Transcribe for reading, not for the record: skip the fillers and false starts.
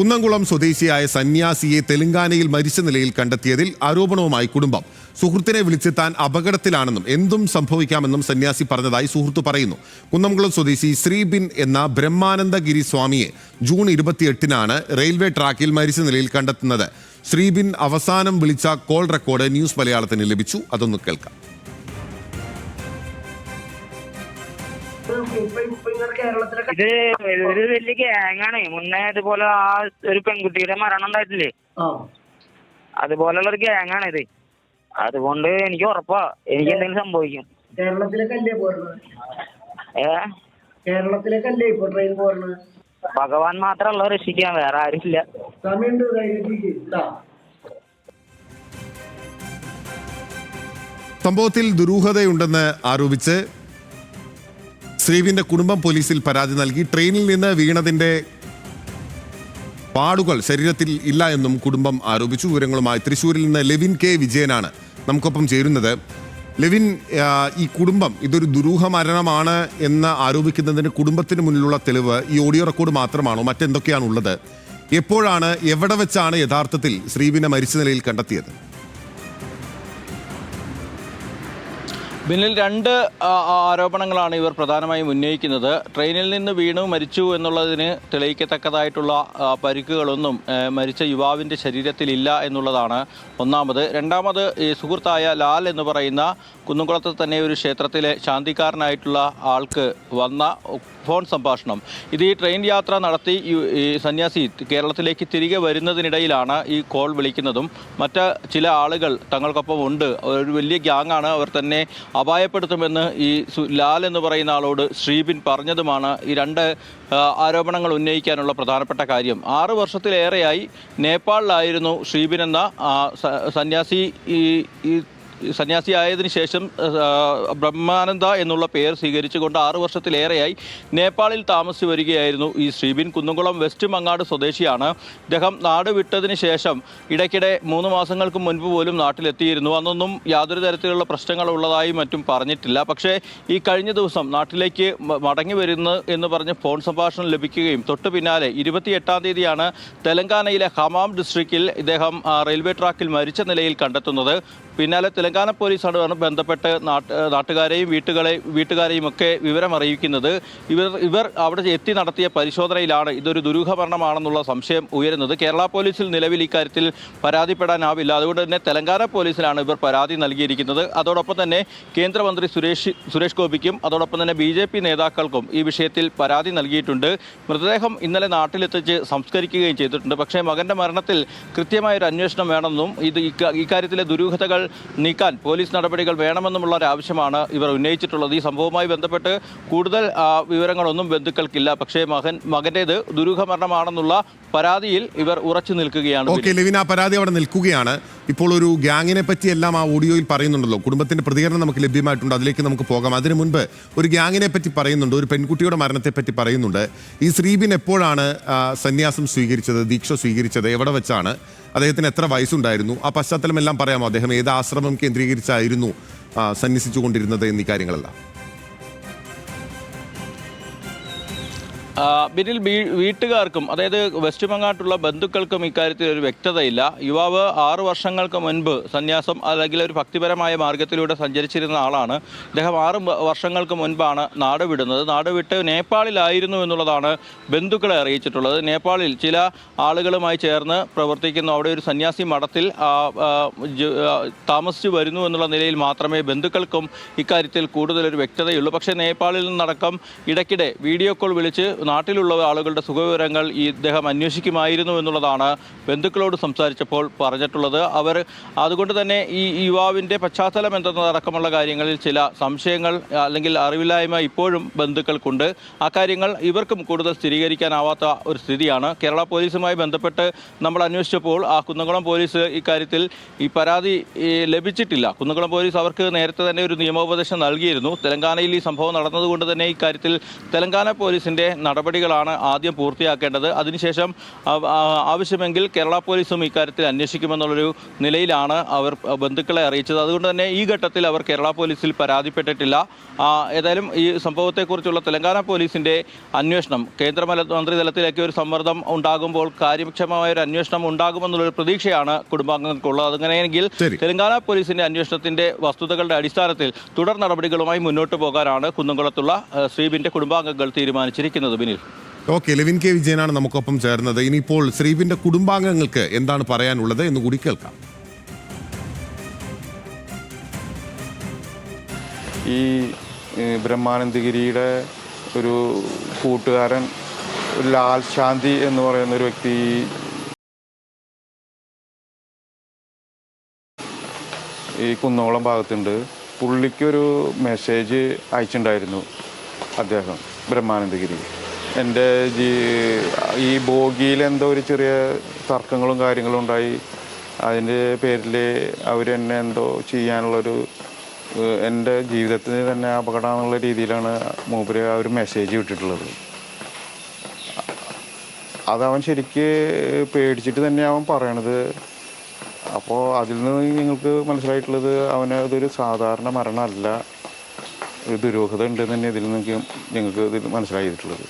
കുന്നംകുളം സ്വദേശിയായ സന്യാസിയെ തെലങ്കാനയിൽ മരിച്ച നിലയിൽ കണ്ടെത്തിയതിൽ ആരോപണവുമായി കുടുംബം. സുഹൃത്തിനെ വിളിച്ച് താൻ അപകടത്തിലാണെന്നും എന്തും സംഭവിക്കാമെന്നും സന്യാസി പറഞ്ഞതായി സുഹൃത്ത് പറയുന്നു. കുന്നംകുളം സ്വദേശി ശ്രീബിൻ എന്ന ബ്രഹ്മാനന്ദഗിരി സ്വാമിയെ ജൂൺ 28-നാണ് റെയിൽവേ ട്രാക്കിൽ മരിച്ച നിലയിൽ കണ്ടെത്തുന്നത്. ശ്രീബിൻ അവസാനം വിളിച്ച കോൾ റെക്കോർഡ് ന്യൂസ് മലയാളത്തിന് ലഭിച്ചു. അതൊന്ന് കേൾക്കാം. ഇത് ഒരു വലിയ ഗ്യാങ്ങാണ്. മുന്നേ ഇതുപോലെ ആ ഒരു പെൺകുട്ടിയുടെ മരണം ഉണ്ടായിട്ടില്ലേ, അതുപോലുള്ള ഒരു ഗ്യാങ്ങാണ് ഇത്. അതുകൊണ്ട് എനിക്ക് ഉറപ്പാ എനിക്ക് എന്തെങ്കിലും സംഭവിക്കും. കേരളത്തിലേക്കല്ലേ പോരുന്നത്? കേരളത്തിലേക്കല്ലേ ഇപ്പൊ ട്രെയിൻ പോരുന്നത്? ഭഗവാൻ മാത്രമല്ല രക്ഷിക്കാൻ, വേറെ ആരുമില്ല. സംഭവത്തിൽ ദുരൂഹതയുണ്ടെന്ന് ആരോപിച്ച് ശ്രീവിന്റെ കുടുംബം പോലീസിൽ പരാതി നൽകി. ട്രെയിനിൽ നിന്ന് വീണതിന്റെ പാടുകൾ ശരീരത്തിൽ ഇല്ല എന്നും കുടുംബം ആരോപിച്ചു. വിവരങ്ങളുമായി തൃശ്ശൂരിൽ നിന്ന് ലെവിൻ കെ വിജയനാണ് നമുക്കൊപ്പം ചേരുന്നത്. ലെവിൻ, ഈ കുടുംബം ഇതൊരു ദുരൂഹ മരണമാണ് എന്ന് ആരോപിക്കുന്നതിന് കുടുംബത്തിന് മുന്നിലുള്ള തെളിവ് ഈ ഓഡിയോ റെക്കോർഡ് മാത്രമാണോ, മറ്റെന്തൊക്കെയാണുള്ളത്? എപ്പോഴാണ്, എവിടെ വെച്ചാണ് യഥാർത്ഥത്തിൽ ശ്രീവിനെ മരിച്ച നിലയിൽ കണ്ടെത്തിയത്? ബിന്നിൽ രണ്ട് ആരോപണങ്ങളാണ് ഇവർ പ്രധാനമായും ഉന്നയിക്കുന്നത്. ട്രെയിനിൽ നിന്ന് വീണു മരിച്ചു എന്നുള്ളതിന് തെളിയിക്കത്തക്കതായിട്ടുള്ള പരിക്കുകളൊന്നും മരിച്ച യുവാവിൻ്റെ ശരീരത്തിലില്ല എന്നുള്ളതാണ് ഒന്നാമത്. രണ്ടാമത് ഈ സുഹൃത്തായ ലാൽ എന്ന് പറയുന്ന കുന്നംകുളത്ത് തന്നെ ഒരു ക്ഷേത്രത്തിലെ ശാന്തിക്കാരനായിട്ടുള്ള ആൾക്ക് വന്ന ഫോൺ സംഭാഷണം. ഇത് ഈ ട്രെയിൻ യാത്ര നടത്തി ഈ സന്യാസി കേരളത്തിലേക്ക് തിരികെ വരുന്നതിനിടയിലാണ് ഈ കോൾ വിളിക്കുന്നതും മറ്റ് ചില ആളുകൾ തങ്ങൾക്കൊപ്പം ഉണ്ട്, ഒരു വലിയ ഗ്യാങ്ങാണ്, അവർ തന്നെ അപായപ്പെടുത്തുമെന്ന് ഈ ലാൽ എന്ന് പറയുന്ന ആളോട് ശ്രീബിൻ പറഞ്ഞതുമാണ് ഈ രണ്ട് ആരോപണങ്ങൾ ഉന്നയിക്കാനുള്ള പ്രധാനപ്പെട്ട കാര്യം. 6 വർഷത്തിലേറെയായി നേപ്പാളിലായിരുന്നു ശ്രീബിൻ എന്ന സന്യാസി. സന്യാസിയായതിനു ശേഷം ബ്രഹ്മാനന്ദ എന്നുള്ള പേർ സ്വീകരിച്ചുകൊണ്ട് 6 വർഷത്തിലേറെയായി നേപ്പാളിൽ താമസിച്ചു വരികയായിരുന്നു ഈ ശ്രീബിൻ. കുന്നംകുളം വെസ്റ്റ് മങ്ങാട് സ്വദേശിയാണ്. ഇദ്ദേഹം നാട് വിട്ടതിന് ശേഷം ഇടയ്ക്കിടെ 3 മാസങ്ങൾക്ക് മുൻപ് പോലും നാട്ടിലെത്തിയിരുന്നു. അന്നൊന്നും യാതൊരു തരത്തിലുള്ള പ്രശ്നങ്ങളുള്ളതായി മറ്റും പറഞ്ഞിട്ടില്ല. പക്ഷേ ഈ കഴിഞ്ഞ ദിവസം നാട്ടിലേക്ക് മടങ്ങി വരുന്നു എന്ന് പറഞ്ഞ് ഫോൺ സംഭാഷണം ലഭിക്കുകയും തൊട്ട് പിന്നാലെ 28-ാം തീയതിയാണ് തെലങ്കാനയിലെ ഹമാം ഡിസ്ട്രിക്റ്റിൽ ഇദ്ദേഹം റെയിൽവേ ട്രാക്കിൽ മരിച്ച നിലയിൽ കണ്ടെത്തുന്നത്. പിന്നാലെ തെലങ്കാന പോലീസാണ് ബന്ധപ്പെട്ട് നാട്ടുകാരെയും വീട്ടുകാരെയും ഒക്കെ വിവരം അറിയിക്കുന്നത്. ഇവർ അവിടെ എത്തി നടത്തിയ പരിശോധനയിലാണ് ഇതൊരു ദുരൂഹ മരണമാണെന്നുള്ള സംശയം ഉയരുന്നത്. കേരള പോലീസിൽ നിലവിൽ ഇക്കാര്യത്തിൽ പരാതിപ്പെടാനാവില്ല. അതുകൊണ്ട് തന്നെ തെലങ്കാന പോലീസിലാണ് ഇവർ പരാതി നൽകിയിരിക്കുന്നത്. അതോടൊപ്പം തന്നെ കേന്ദ്രമന്ത്രി സുരേഷ് ഗോപിക്കും അതോടൊപ്പം തന്നെ BJP നേതാക്കൾക്കും ഈ വിഷയത്തിൽ പരാതി നൽകിയിട്ടുണ്ട്. മൃതദേഹം ഇന്നലെ നാട്ടിലെത്തിച്ച് സംസ്കരിക്കുകയും ചെയ്തിട്ടുണ്ട്. പക്ഷേ മകൻ്റെ മരണത്തിൽ കൃത്യമായൊരു അന്വേഷണം വേണമെന്നും ഇക്കാര്യത്തിലെ ദുരൂഹതകൾ നീക്കാൻ പോലീസ് നടപടികൾ വേണമെന്നുമുള്ള ഒരു ആവശ്യമാണ് ഇവർ ഉന്നയിച്ചിട്ടുള്ളത്. ഈ സംഭവവുമായി ബന്ധപ്പെട്ട് കൂടുതൽ വിവരങ്ങളൊന്നും ബന്ധുക്കൾക്കില്ല. പക്ഷേ മകൻ്റേത് ദുരൂഹ മരണമാണെന്നുള്ള പരാതിയിൽ ഇവർ ഉറച്ചു നിൽക്കുകയാണ്. ഓക്കെ ലെവിൻ, ആ പരാതി അവിടെ നിൽക്കുകയാണ്. ഇപ്പോൾ ഒരു ഗ്യാങ്ങിനെ പറ്റി എല്ലാം ആ ഓഡിയോയിൽ പറയുന്നുണ്ടല്ലോ. കുടുംബത്തിന്റെ പ്രതികരണം നമുക്ക് ലഭ്യമായിട്ടുണ്ട്, അതിലേക്ക് നമുക്ക് പോകാം. അതിനു മുൻപ് ഒരു ഗ്യാങ്ങിനെ പറ്റി പറയുന്നുണ്ട്, ഒരു പെൺകുട്ടിയുടെ മരണത്തെ പറ്റി പറയുന്നുണ്ട്. ഈ ശ്രീബിൻ എപ്പോഴാണ് സന്യാസം സ്വീകരിച്ചത്, ദീക്ഷ സ്വീകരിച്ചത്, എവിടെ വെച്ചാണ്, അദ്ദേഹത്തിന് എത്ര വയസ്സുണ്ടായിരുന്നു, ആ പശ്ചാത്തലം എല്ലാം പറയാമോ? അദ്ദേഹം ഏത് ആശ്രമം കേന്ദ്രീകരിച്ചായിരുന്നു സന്യസിച്ചുകൊണ്ടിരുന്നത് എന്നീ കാര്യങ്ങളെല്ലാം. ബിന്നിൽ വീട്ടുകാർക്കും അതായത് വെസ്റ്റ് മങ്ങാട്ടുള്ള ബന്ധുക്കൾക്കും ഇക്കാര്യത്തിൽ ഒരു വ്യക്തതയില്ല. യുവാവ് 6 വർഷങ്ങൾക്ക് മുൻപ് സന്യാസം അല്ലെങ്കിൽ ഒരു ഭക്തിപരമായ മാർഗത്തിലൂടെ സഞ്ചരിച്ചിരുന്ന ആളാണ്. അദ്ദേഹം 6 വർഷങ്ങൾക്ക് മുൻപാണ് നാട് വിടുന്നത്. നാട് വിട്ട് നേപ്പാളിലായിരുന്നു എന്നുള്ളതാണ് ബന്ധുക്കളെ അറിയിച്ചിട്ടുള്ളത്. നേപ്പാളിൽ ചില ആളുകളുമായി ചേർന്ന് പ്രവർത്തിക്കുന്ന അവിടെ ഒരു സന്യാസി മഠത്തിൽ താമസിച്ചു വരുന്നു എന്നുള്ള നിലയിൽ മാത്രമേ ബന്ധുക്കൾക്കും ഇക്കാര്യത്തിൽ കൂടുതലൊരു വ്യക്തതയുള്ളൂ. പക്ഷേ നേപ്പാളിൽ നിന്നടക്കം ഇടയ്ക്കിടെ വീഡിയോ കോൾ വിളിച്ച് നാട്ടിലുള്ള ആളുകളുടെ സുഖവിവരങ്ങൾ ഇദ്ദേഹം അന്വേഷിക്കുമായിരുന്നു എന്നുള്ളതാണ് ബന്ധുക്കളോട് സംസാരിച്ചപ്പോൾ പറഞ്ഞിട്ടുള്ളത്. അവർ അതുകൊണ്ട് തന്നെ ഈ യുവാവിൻ്റെ പശ്ചാത്തലം എന്തെന്നതടക്കമുള്ള കാര്യങ്ങളിൽ ചില സംശയങ്ങൾ അല്ലെങ്കിൽ അറിവില്ലായ്മ ഇപ്പോഴും ബന്ധുക്കൾക്കുണ്ട്. ആ കാര്യങ്ങൾ ഇവർക്കും കൂടുതൽ സ്ഥിരീകരിക്കാനാവാത്ത ഒരു സ്ഥിതിയാണ്. കേരള പോലീസുമായി ബന്ധപ്പെട്ട് നമ്മൾ അന്വേഷിച്ചപ്പോൾ ആ കുന്നംകുളം പോലീസ് ഇക്കാര്യത്തിൽ ഈ പരാതി ലഭിച്ചിട്ടില്ല. കുന്നംകുളം പോലീസ് അവർക്ക് നേരത്തെ തന്നെ ഒരു നിയമോപദേശം നൽകിയിരുന്നു. തെലങ്കാനയിൽ ഈ സംഭവം നടന്നതുകൊണ്ട് തന്നെ ഇക്കാര്യത്തിൽ തെലങ്കാന പോലീസിൻ്റെ നടപടികളാണ് ആദ്യം പൂർത്തിയാക്കേണ്ടത്. അതിനുശേഷം ആവശ്യമെങ്കിൽ കേരള പോലീസും ഇക്കാര്യത്തിൽ അന്വേഷിക്കുമെന്നുള്ളൊരു നിലയിലാണ് അവർ ബന്ധുക്കളെ അറിയിച്ചത്. അതുകൊണ്ട് തന്നെ ഈ ഘട്ടത്തിൽ അവർ കേരള പോലീസിൽ പരാതിപ്പെട്ടിട്ടില്ല. ഏതായാലും ഈ സംഭവത്തെക്കുറിച്ചുള്ള തെലങ്കാന പോലീസിൻ്റെ അന്വേഷണം കേന്ദ്രമന്ത്രിതലത്തിലേക്ക് ഒരു സമ്മർദ്ദം ഉണ്ടാകുമ്പോൾ കാര്യക്ഷമമായ ഒരു അന്വേഷണം ഉണ്ടാകുമെന്നുള്ളൊരു പ്രതീക്ഷയാണ് കുടുംബാംഗങ്ങൾക്കുള്ളത്. അങ്ങനെയെങ്കിൽ തെലങ്കാന പോലീസിൻ്റെ അന്വേഷണത്തിൻ്റെ വസ്തുതകളുടെ അടിസ്ഥാനത്തിൽ തുടർ നടപടികളുമായി മുന്നോട്ട് പോകാനാണ് കുന്നംകുളത്തുള്ള ശ്രീബിൻ്റെ കുടുംബാംഗങ്ങൾ തീരുമാനിച്ചിരിക്കുന്നത്. ബിനിൽ. ഓക്കെ, ലെവിൻ കെ വിജയനാണ് നമുക്കൊപ്പം ചേർന്നത്. ഇനിയിപ്പോൾ ശ്രീബിൻ്റെ കുടുംബാംഗങ്ങൾക്ക് എന്താണ് പറയാനുള്ളത് എന്ന് കൂടി കേൾക്കാം. ഈ ബ്രഹ്മാനന്ദഗിരിയുടെ ഒരു കൂട്ടുകാരൻ ലാൽ ശാന്തി എന്ന് പറയുന്ന ഒരു വ്യക്തി ഈ കുന്നംകുളം ഭാഗത്തുണ്ട്. പുള്ളിക്കൊരു മെസ്സേജ് അയച്ചിട്ടുണ്ടായിരുന്നു അദ്ദേഹം, ബ്രഹ്മാനന്ദഗിരി. എൻ്റെ ഈ ബോഗിയിൽ എന്തോ ഒരു ചെറിയ തർക്കങ്ങളും കാര്യങ്ങളും ഉണ്ടായി. അതിൻ്റെ പേരിൽ അവരെന്നെ എന്തോ ചെയ്യാനുള്ളൊരു, എൻ്റെ ജീവിതത്തിന് തന്നെ അപകടമെന്നുള്ള രീതിയിലാണ് മൂപ്പര് ആ ഒരു മെസ്സേജ് വിട്ടിട്ടുള്ളത്. അതവൻ ശരിക്ക് പേടിച്ചിട്ട് തന്നെ അവൻ പറയണത്. അപ്പോൾ അതിൽ നിന്ന് നിങ്ങൾക്ക് മനസ്സിലായിട്ടുള്ളത് അതൊരു സാധാരണ മരണമല്ല, ഒരു ദുരൂഹത ഉണ്ടെന്ന് തന്നെ ഇതിൽ നിന്ന് ഞങ്ങൾക്ക് ഇതിൽ മനസ്സിലായിട്ടുള്ളത്.